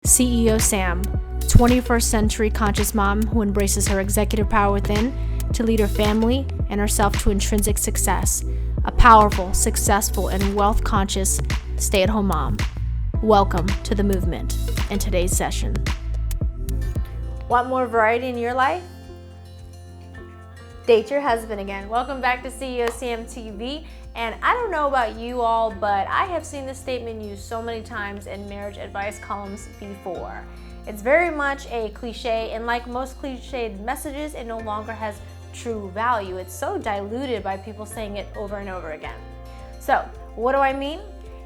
CEO Sam, 21st century conscious mom who embraces her executive power within to lead her family and herself to intrinsic success. A powerful, successful, and wealth-conscious stay-at-home mom. Welcome to the movement in today's session. Want more variety in your life? Date your husband again. Welcome back to CEO Sam TV. And I don't know about you all, but I have seen this statement used so many times in marriage advice columns before. It's very much a cliche, and like most cliched messages, it no longer has true value. It's so diluted by people saying it over and over again. So, what do I mean?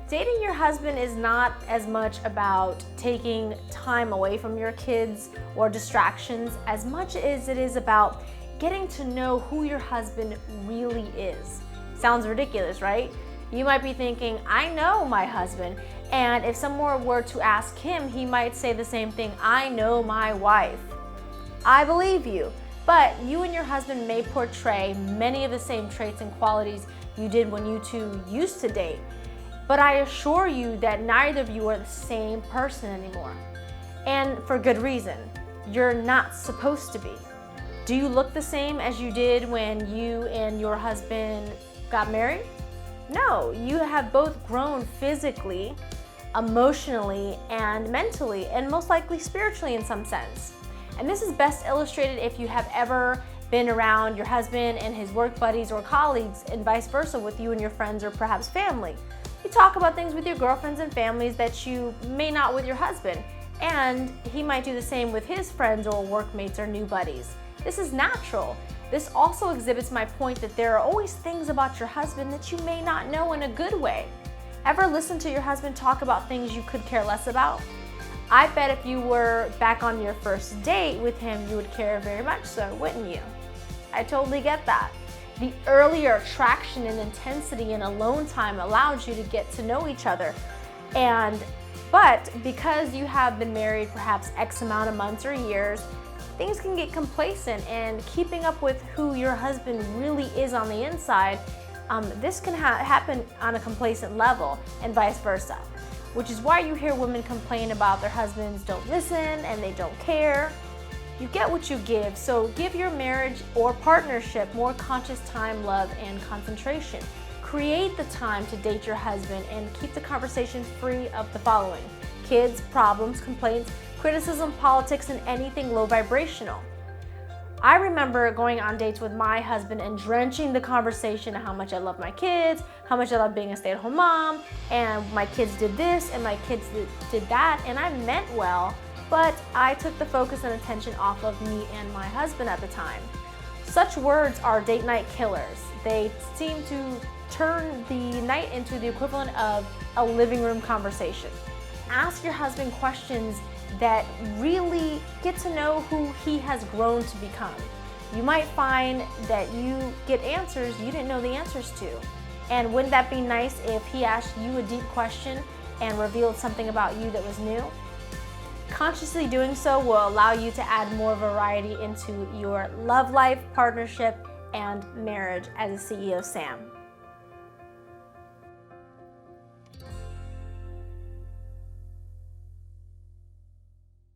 Dating your husband is not as much about taking time away from your kids or distractions as much as it is about getting to know who your husband really is. Sounds ridiculous, right? You might be thinking, I know my husband, and if someone were to ask him, he might say the same thing, I know my wife. I believe you, but you and your husband may portray many of the same traits and qualities you did when you two used to date, but I assure you that neither of you are the same person anymore, and for good reason. You're not supposed to be. Do you look the same as you did when you and your husband got married? No, you have both grown physically, emotionally, and mentally, and most likely spiritually in some sense. And this is best illustrated if you have ever been around your husband and his work buddies or colleagues, and vice versa with you and your friends or perhaps family. You talk about things with your girlfriends and families that you may not with your husband, and he might do the same with his friends or workmates or new buddies. This is natural. This also exhibits my point that there are always things about your husband that you may not know in a good way. Ever listen to your husband talk about things you could care less about? I bet if you were back on your first date with him, you would care very much so, wouldn't you? I totally get that. The earlier attraction and intensity and alone time allowed you to get to know each other. But because you have been married perhaps X amount of months or years, things can get complacent, and keeping up with who your husband really is on the inside, this can happen on a complacent level and vice versa, which is why you hear women complain about their husbands don't listen and they don't care. You get what you give, so give your marriage or partnership more conscious time, love, and concentration. Create the time to date your husband and keep the conversation free of the following: kids, problems, complaints, criticism, politics, and anything low vibrational. I remember going on dates with my husband and drenching the conversation of how much I love my kids, how much I love being a stay-at-home mom, and my kids did this and my kids did that, and I meant well, but I took the focus and attention off of me and my husband at the time. Such words are date night killers. They seem to turn the night into the equivalent of a living room conversation. Ask your husband questions that really get to know who he has grown to become. You might find that you get answers you didn't know the answers to. And wouldn't that be nice if he asked you a deep question and revealed something about you that was new? Consciously doing so will allow you to add more variety into your love life, partnership, and marriage as a CEO Sam.